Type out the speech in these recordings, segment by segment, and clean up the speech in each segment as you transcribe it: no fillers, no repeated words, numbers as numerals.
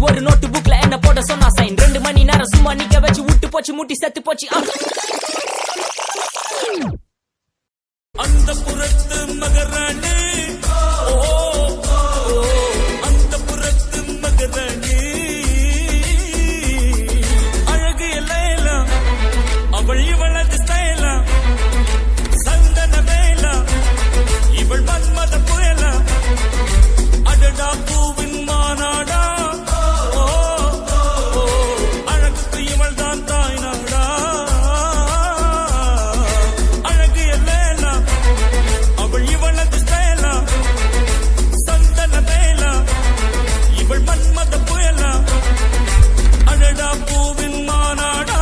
ஒரு நோட்டு புக்ல என்ன போட சொன்னா சைன் 2 மணி நேரம் சும்மா நிக்க வச்சு விட்டு போச்சு முட்டி செத்து போச்சு அந்த புறத்து மகராணி அந்த புறத்து மகராணி அழகு எல்லாம் அவள் இவளது ஸ்டைலா சந்தன வேலா இவள் மன்மத புயலா அடடா பூவின் மாநாடா அழகுக்கு இவள் தான் தாய் நாடா அழகு எல்லாம் அவள் இவளது ஸ்டைலா சந்தன வேலா இவள் மன்மத புயலா அடடா பூவின் மாநாடா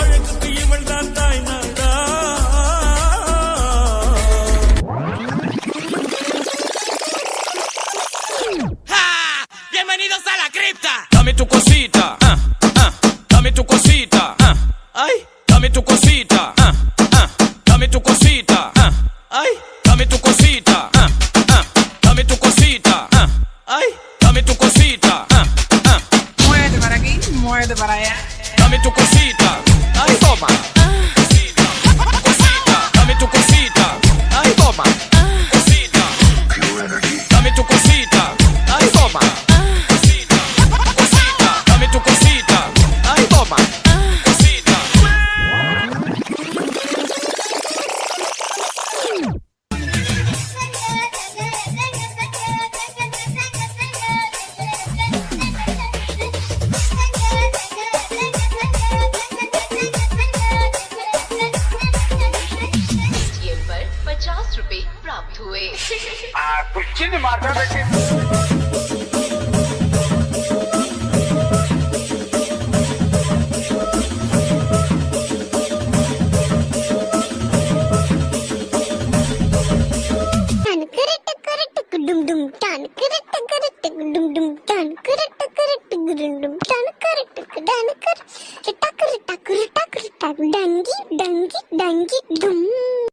அழகுக்கு இவள் தான் தாய் நாடா Bienvenidos a la cripta. Dame tu cosita, dame tu cosita, ay, dame tu cosita, dame tu cosita, ay, dame tu cosita, dame tu cosita, ay, dame tu cosita, Muévete para aquí, muévete para allá. dame tu cosita, ay, toma. Cosita, dame tu cosita, ay, toma. Cosita, dame tu cosita, ay, toma. Cosita, dame tu cosita, ay, toma. Cosita. ATM पर 50 रुपए प्राप्त हुए। कुछ नहीं मारता बेटे। Dangi, dangi, dangi, dum.